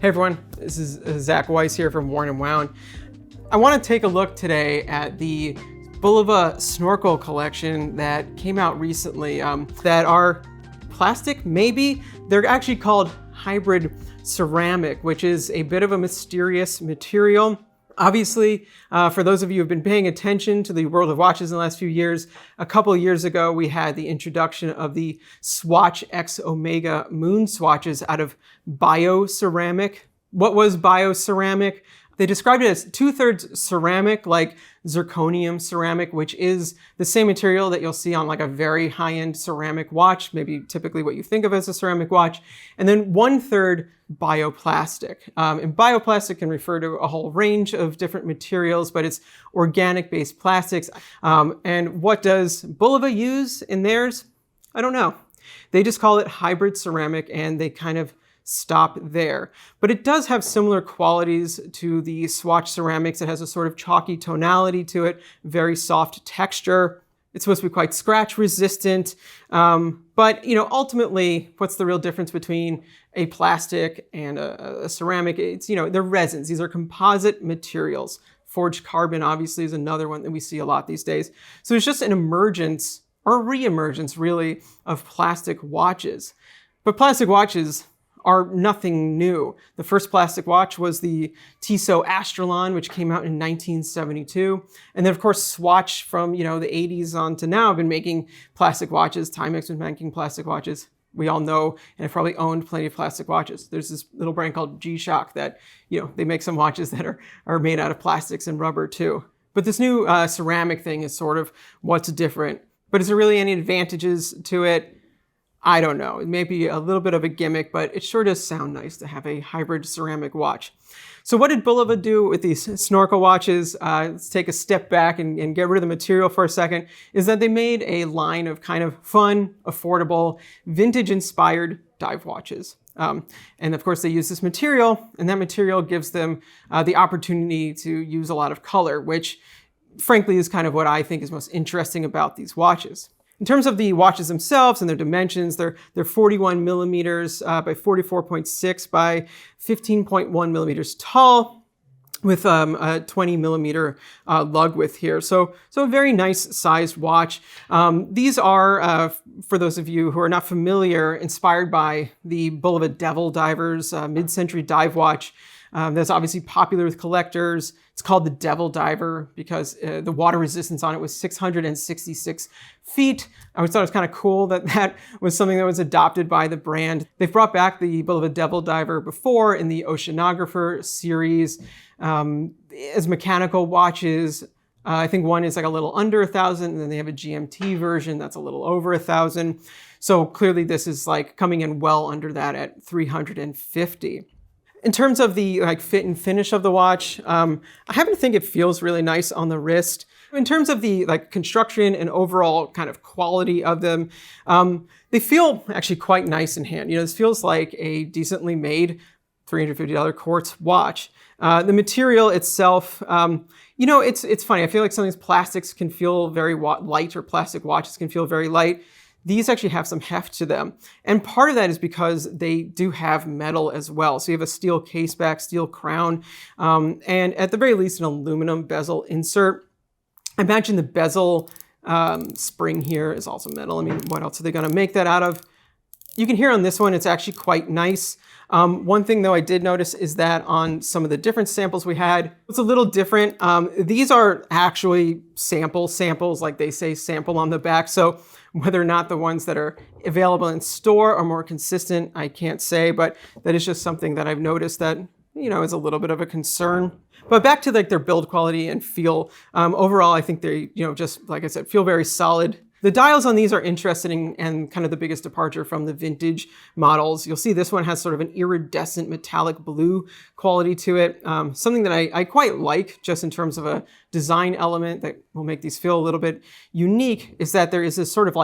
Hey everyone, this is Zach Weiss here from Worn & Wound. I want to take a look today at the Bulova Snorkel collection that came out recently that are plastic, maybe. They're actually called hybrid ceramic, which is a bit of a mysterious material. Obviously, for those of you who have been paying attention to the world of watches in the last few years, a couple of years ago, we had the introduction of the Swatch X Omega MoonSwatches out of bioceramic. What was bioceramic? They described it as 2/3 ceramic, like zirconium ceramic, which is the same material that you'll see on like a very high-end ceramic watch, maybe typically what you think of as a ceramic watch, and then 1/3 bioplastic. And bioplastic can refer to a whole range of different materials, but it's organic-based plastics. And what does Bulova use in theirs? I don't know. They just call it hybrid ceramic, and they kind of stop there. But it does have similar qualities to the Swatch ceramics. It has a sort of chalky tonality to it, very soft texture. It's supposed to be quite scratch resistant. But ultimately, what's the real difference between a plastic and a ceramic? It's, they're resins. These are composite materials. Forged carbon obviously is another one that we see a lot these days. So it's just an emergence, or a re-emergence really, of plastic watches. But plastic watches are nothing new. The first plastic watch was the Tissot Astralon, which came out in 1972. And then of course, Swatch from the 80s on to now have been making plastic watches. Timex been making plastic watches. We all know and have probably owned plenty of plastic watches. There's this little brand called G-Shock that, they make some watches that are made out of plastics and rubber too. But this new ceramic thing is sort of what's different. But is there really any advantages to it? I don't know. It may be a little bit of a gimmick, but it sure does sound nice to have a hybrid ceramic watch. So what did Bulova do with these Snorkel watches? Let's take a step back and get rid of the material for a second. Is that they made a line of kind of fun, affordable, vintage-inspired dive watches. And of course, they use this material, and that material gives them the opportunity to use a lot of color, which frankly is kind of what I think is most interesting about these watches. In terms of the watches themselves and their dimensions, they're 41 millimeters by 44.6 by 15.1 millimeters tall, with a 20 millimeter lug width here. So a very nice sized watch. These are, for those of you who are not familiar, inspired by the Bulova Devil Divers mid-century dive watch. That's obviously popular with collectors. It's called the Devil Diver because the water resistance on it was 666 feet. I always thought it was kind of cool that was something that was adopted by the brand. They've brought back the Bulova Devil Diver before in the Oceanographer series as mechanical watches. I think one is like a little under 1,000, and then they have a GMT version that's a little over 1,000. So clearly this is like coming in well under that at 350. In terms of the fit and finish of the watch, I happen to think it feels really nice on the wrist. In terms of the construction and overall kind of quality of them, they feel actually quite nice in hand. This feels like a decently made $350 quartz watch. The material itself, it's funny. I feel like some of these plastics can feel very light, or plastic watches can feel very light. These actually have some heft to them. And part of that is because they do have metal as well. So you have a steel caseback, steel crown, and at the very least, an aluminum bezel insert. I imagine the bezel spring here is also metal. I mean, what else are they gonna make that out of? You can hear on this one, it's actually quite nice. One thing though I did notice is that on some of the different samples we had, it's a little different. These are actually samples, like they say sample on the back. So whether or not the ones that are available in store are more consistent, I can't say, but that is just something that I've noticed that, is a little bit of a concern. But back to their build quality and feel, overall, I think they, just like I said, feel very solid. The dials on these are interesting and kind of the biggest departure from the vintage models. You'll see this one has sort of an iridescent metallic blue quality to it. Something that I quite like just in terms of a design element that will make these feel a little bit unique is that there is this sort of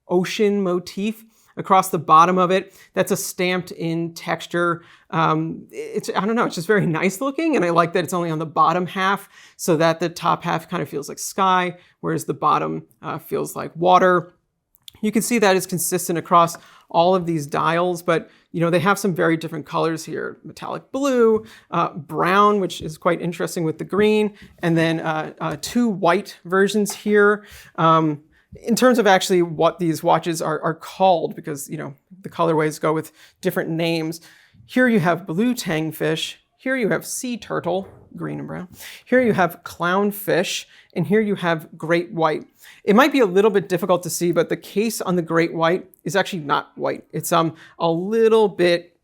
ocean motif across the bottom of it. That's a stamped in texture. I don't know, it's just very nice looking. And I like that it's only on the bottom half so that the top half kind of feels like sky, whereas the bottom feels like water. You can see that is consistent across all of these dials, but they have some very different colors here. Metallic blue, brown, which is quite interesting with the green, and then 2 white versions here. In terms of actually what these watches are called, because the colorways go with different names. Here you have blue tangfish, here you have sea turtle, green and brown. Here you have clownfish, and here you have great white. It might be a little bit difficult to see, but the case on the great white is actually not white. It's a little bit,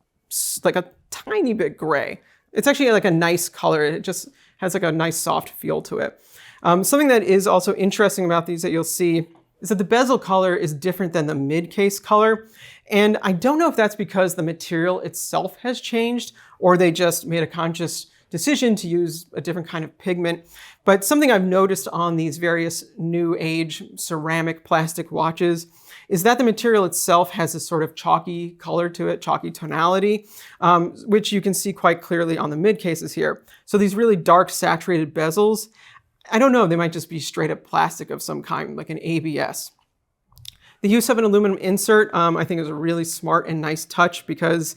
like a tiny bit gray. It's actually like a nice color. It just has like a nice soft feel to it. Something that is also interesting about these that you'll see is that the bezel color is different than the mid-case color. And I don't know if that's because the material itself has changed or they just made a conscious decision to use a different kind of pigment. But something I've noticed on these various new age ceramic plastic watches is that the material itself has a sort of chalky color to it, chalky tonality, which you can see quite clearly on the mid cases here. So these really dark saturated bezels, I don't know, they might just be straight up plastic of some kind, like an ABS. The use of an aluminum insert, I think is a really smart and nice touch because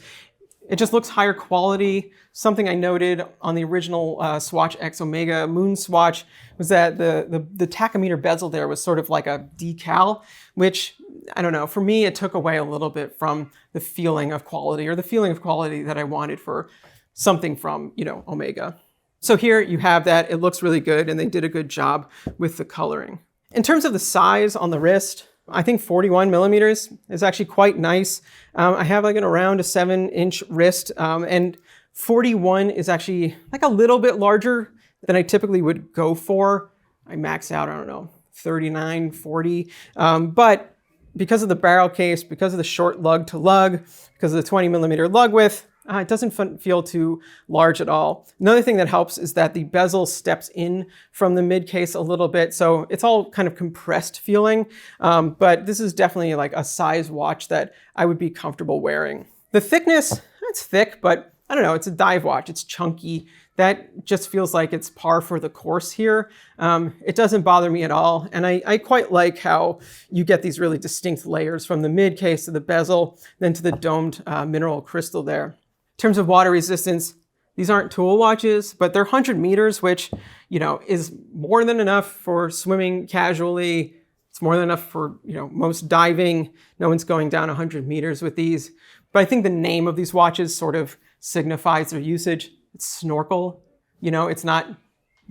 it just looks higher quality. Something I noted on the original Swatch X Omega MoonSwatch was that the tachometer bezel there was sort of like a decal, which, I don't know, for me it took away a little bit from the feeling of quality, or the feeling of quality that I wanted for something from, Omega. So here you have that. It looks really good, and they did a good job with the coloring. In terms of the size on the wrist, I think 41 millimeters is actually quite nice. I have like around a 7-inch wrist, and 41 is actually like a little bit larger than I typically would go for. I max out, I don't know, 39, 40. But because of the barrel case, because of the short lug to lug, because of the 20 millimeter lug width, it doesn't feel too large at all. Another thing that helps is that the bezel steps in from the mid case a little bit, so it's all kind of compressed feeling. But this is definitely like a size watch that I would be comfortable wearing. The thickness, it's thick, but I don't know, it's a dive watch, it's chunky. That just feels like it's par for the course here. It doesn't bother me at all. And I quite like how you get these really distinct layers from the mid case to the bezel, then to the domed mineral crystal there. In terms of water resistance, these aren't tool watches, but they're 100 meters, which, is more than enough for swimming casually. It's more than enough for, most diving. No one's going down 100 meters with these. But I think the name of these watches sort of signifies their usage. It's Snorkel, it's not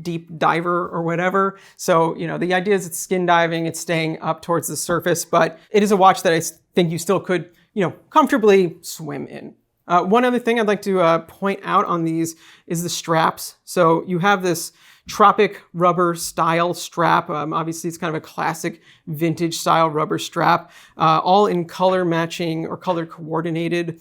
deep diver or whatever. So, the idea is it's skin diving, it's staying up towards the surface, but it is a watch that I think you still could, comfortably swim in. One other thing I'd like to point out on these is the straps. So you have this tropic rubber style strap. Obviously, it's kind of a classic vintage style rubber strap, all in color matching or color coordinated,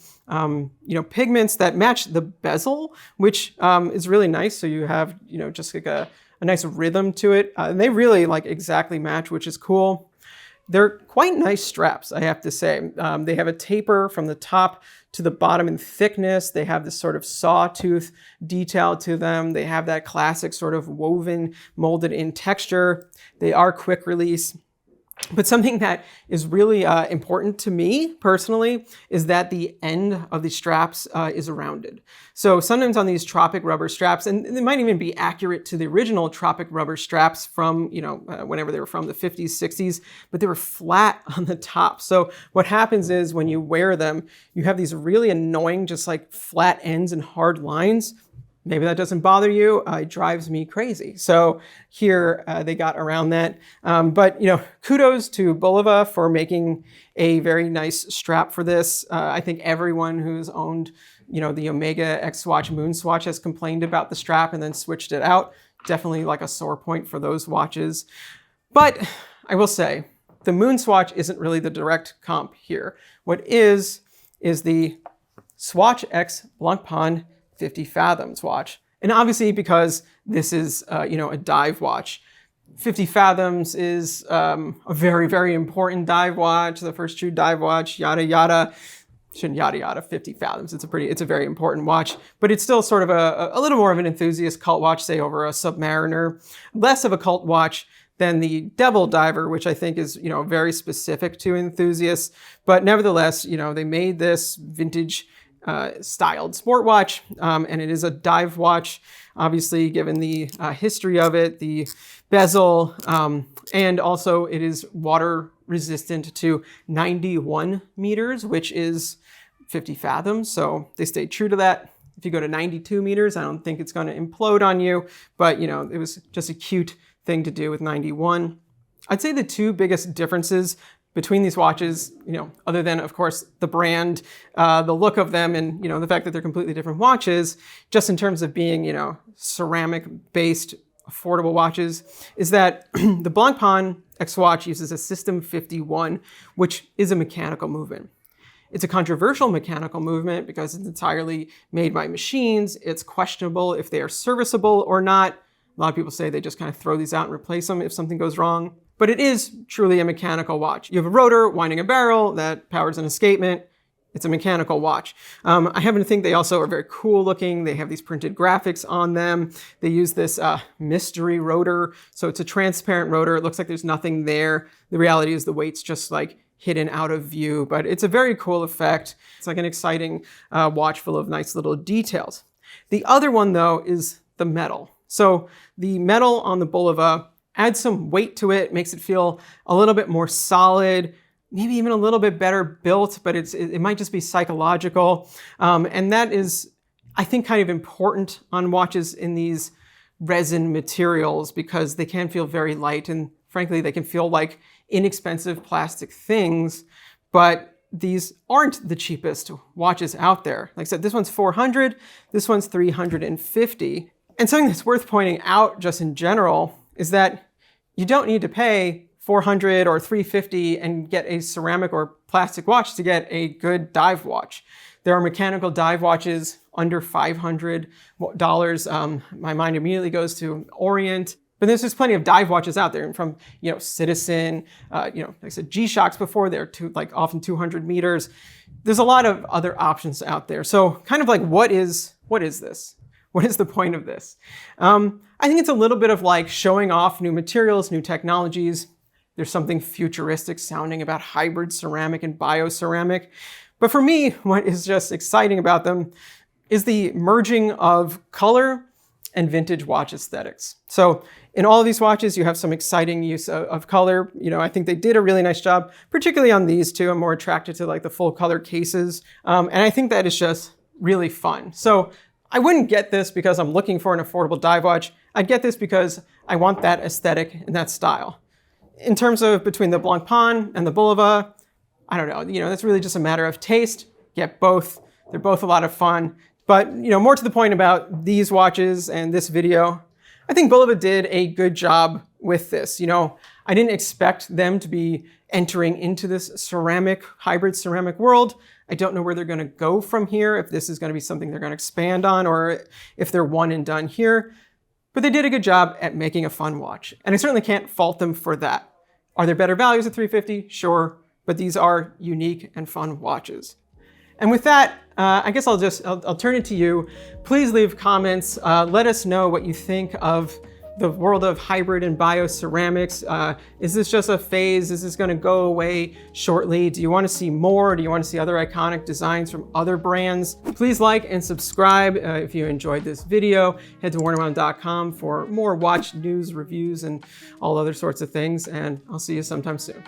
pigments that match the bezel, which is really nice. So you have, just like a nice rhythm to it. And they really exactly match, which is cool. They're quite nice straps, I have to say. They have a taper from the top to the bottom in thickness. They have this sort of sawtooth detail to them. They have that classic sort of woven, molded in texture. They are quick release. But something that is really important to me personally is that the end of the straps is rounded. So sometimes on these tropic rubber straps, and they might even be accurate to the original tropic rubber straps from, whenever they were from the 50s, 60s, but they were flat on the top. So what happens is when you wear them, you have these really annoying, just like flat ends and hard lines. Maybe that doesn't bother you. It drives me crazy. So here they got around that. But kudos to Bulova for making a very nice strap for this. I think everyone who's owned, the Omega X Swatch MoonSwatch has complained about the strap and then switched it out. Definitely like a sore point for those watches. But I will say, the MoonSwatch isn't really the direct comp here. What is the Swatch X Blancpain 50 Fathoms watch. And obviously because this is, a dive watch, 50 Fathoms is a very, very important dive watch, the first true dive watch, yada, yada. Shouldn't yada, yada, 50 Fathoms. It's a very important watch, but it's still sort of a little more of an enthusiast cult watch, say over a Submariner. Less of a cult watch than the Devil Diver, which I think is, very specific to enthusiasts. But nevertheless, they made this vintage styled sport watch, and it is a dive watch, obviously, given the history of it, the bezel, and also it is water resistant to 91 meters, which is 50 fathoms. So they stayed true to that. If you go to 92 meters, I don't think it's going to implode on you, but it was just a cute thing to do with 91. I'd say the two biggest differences between these watches, other than, of course, the brand, the look of them, and, the fact that they're completely different watches, just in terms of being, ceramic-based affordable watches, is that the Blancpain X watch uses a System 51, which is a mechanical movement. It's a controversial mechanical movement because it's entirely made by machines. It's questionable if they are serviceable or not. A lot of people say they just kind of throw these out and replace them if something goes wrong. But it is truly a mechanical watch. You have a rotor winding a barrel that powers an escapement. It's a mechanical watch. I happen to think they also are very cool looking. They have these printed graphics on them. They use this mystery rotor. So it's a transparent rotor. It looks like there's nothing there. The reality is the weight's just like hidden out of view, but it's a very cool effect. It's like an exciting watch full of nice little details. The other one though is the metal. So the metal on the Bulova adds some weight to it, makes it feel a little bit more solid, maybe even a little bit better built, but it might just be psychological. And that is, I think, kind of important on watches in these resin materials because they can feel very light and frankly, they can feel like inexpensive plastic things, but these aren't the cheapest watches out there. Like I said, this one's $400, this one's $350. And something that's worth pointing out just in general is that you don't need to pay $400 or $350 and get a ceramic or plastic watch to get a good dive watch. There are mechanical dive watches under $500. My mind immediately goes to Orient. But there's just plenty of dive watches out there, from Citizen, like I said, G-Shocks before, they're often 200 meters. There's a lot of other options out there. So kind of like, what is this? What is the point of this? I think it's a little bit of like showing off new materials, new technologies. There's something futuristic sounding about hybrid ceramic and bioceramic. But for me, what is just exciting about them is the merging of color and vintage watch aesthetics. So in all of these watches, you have some exciting use of color. I think they did a really nice job, particularly on these two. I'm more attracted to like the full color cases. And I think that is just really fun. So I wouldn't get this because I'm looking for an affordable dive watch. I'd get this because I want that aesthetic and that style. In terms of between the Blancpain and the Bulova, I don't know, that's really just a matter of taste. Get both. They're both a lot of fun. But, more to the point about these watches and this video, I think Bulova did a good job with this. I didn't expect them to be entering into this hybrid ceramic world. I don't know where they're going to go from here, if this is going to be something they're going to expand on or if they're one and done here. But they did a good job at making a fun watch. And I certainly can't fault them for that. Are there better values at $350? Sure. But these are unique and fun watches. And with that, I guess I'll turn it to you. Please leave comments. Let us know what you think of the world of hybrid and bioceramics. Is this just a phase? Is this going to go away shortly? Do you want to see more? Do you want to see other iconic designs from other brands? Please like and subscribe if you enjoyed this video. Head to wearability.com for more watch news, reviews, and all other sorts of things. And I'll see you sometime soon.